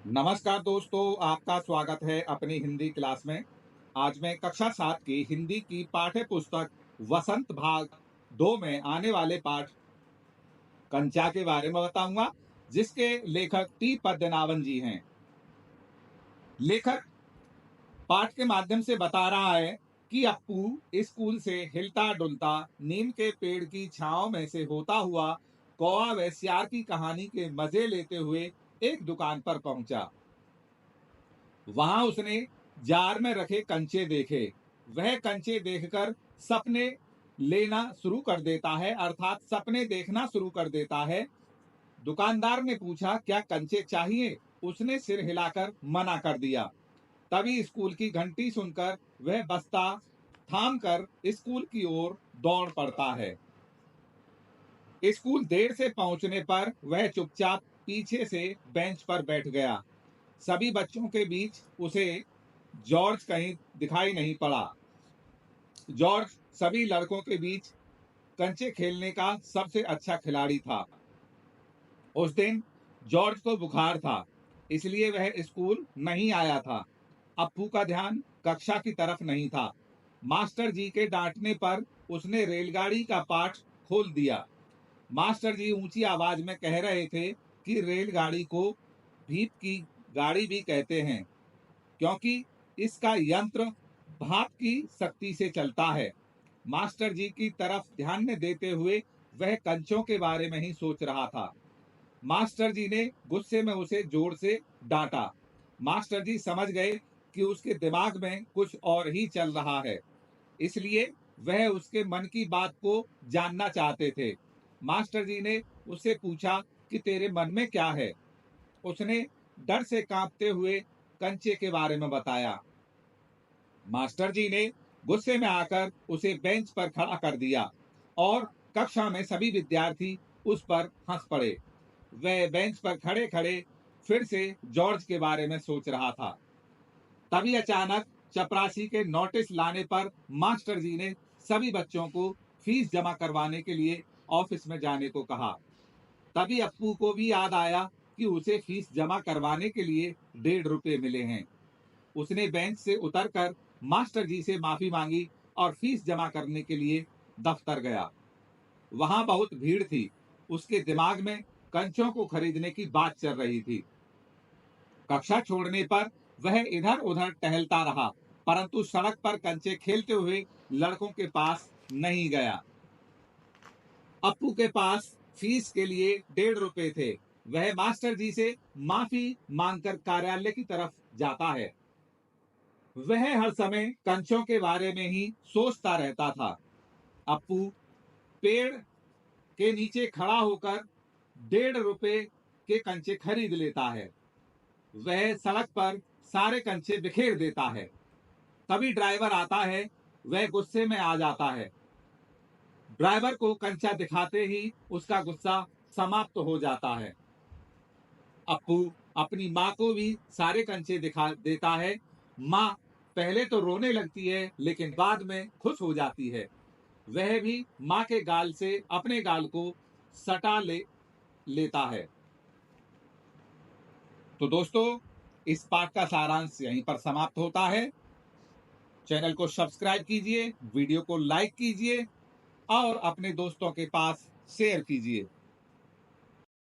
नमस्कार दोस्तों, आपका स्वागत है अपनी हिंदी क्लास में। आज मैं कक्षा 7 की हिंदी की पाठ्य पुस्तक वसंत भाग 2 में आने वाले पाठ कंचा के बारे में बताऊंगा, जिसके लेखक टी पद्मनाभन जी हैं। लेखक पाठ के माध्यम से बता रहा है कि अप्पू स्कूल से हिलता डुलता नीम के पेड़ की छांव में से होता हुआ कौआ व सियार की कहानी के मजे लेते हुए एक दुकान पर पहुंचा। वहां उसने जार में रखे कंचे देखे। वह कंचे देखकर सपने लेना शुरू कर देता है, अर्थात सपने देखना शुरू कर देता है। दुकानदार ने पूछा, क्या कंचे चाहिए? उसने सिर हिलाकर मना कर दिया। तभी स्कूल की घंटी सुनकर वह बस्ता थाम कर स्कूल की ओर दौड़ पड़ता है। स्कूल देर से पहुंचने पर वह चुपचाप पीछे से बेंच पर बैठ गया। सभी बच्चों के बीच उसे जॉर्ज कहीं दिखाई नहीं पड़ा। जॉर्ज सभी लड़कों के बीच कंचे खेलने का सबसे अच्छा खिलाड़ी था। उस दिन जॉर्ज को बुखार था, इसलिए वह स्कूल नहीं आया था। अप्पू का ध्यान कक्षा की तरफ नहीं था। मास्टर जी के डांटने पर उसने रेलगाड़ी का पाठ खोल दिया। मास्टर जी ऊंची आवाज में कह रहे थे कि रेलगाड़ी को भीप की गाड़ी भी कहते हैं, क्योंकि इसका यंत्र भाप की शक्ति से चलता है। मास्टर जी की तरफ ध्यान न देते हुए वह कंचों के बारे में ही सोच रहा था। मास्टर जी ने गुस्से में उसे जोर से डांटा। मास्टर जी समझ गए कि उसके दिमाग में कुछ और ही चल रहा है, इसलिए वह उसके मन की बात को जानना चाहते थे। मास्टर जी ने उससे पूछा कि तेरे मन में क्या है? उसने डर से कांपते हुए कंचे के बारे में बताया। मास्टर जी ने गुस्से में आकर उसे बेंच पर खड़ा कर दिया और कक्षा में सभी विद्यार्थी उस पर हंस पड़े। वह बेंच पर खड़े खड़े फिर से जॉर्ज के बारे में सोच रहा था। तभी अचानक चपरासी के नोटिस लाने पर मास्टर जी ने सभी बच्चों को फीस जमा करवाने के लिए ऑफिस में जाने को कहा। तभी अप्पू को भी याद आया कि उसे फीस जमा करवाने के लिए 1.5 रुपए मिले हैं। उसने बेंच से उतरकर मास्टर जी से माफी मांगी और फीस जमा करने के लिए दफ्तर गया। वहां बहुत भीड़ थी। उसके दिमाग में कंचों को खरीदने की बात चल रही थी। कक्षा छोड़ने पर वह इधर उधर टहलता रहा, परंतु सड़क पर कंचे खेलते हुए लड़कों के पास नहीं गया। अप्पू के पास फीस के लिए 1.5 रुपए थे। वह मास्टर जी से माफी मांगकर कार्यालय की तरफ जाता है। वह हर समय कंचों के बारे में ही सोचता रहता था। अप्पू पेड़ के नीचे खड़ा होकर 1.5 रुपए के कंचे खरीद लेता है। वह सड़क पर सारे कंचे बिखेर देता है। तभी ड्राइवर आता है। वह गुस्से में आ जाता है। ड्राइवर को कंचा दिखाते ही उसका गुस्सा समाप्त हो जाता है। अप्पू अपनी माँ को भी सारे कंचे दिखा देता है। माँ पहले तो रोने लगती है, लेकिन बाद में खुश हो जाती है। वह भी माँ के गाल से अपने गाल को सटा लेता है। तो दोस्तों, इस पाठ का सारांश यहीं पर समाप्त होता है। चैनल को सब्सक्राइब कीजिए, वीडियो को लाइक कीजिए और अपने दोस्तों के पास शेयर कीजिए।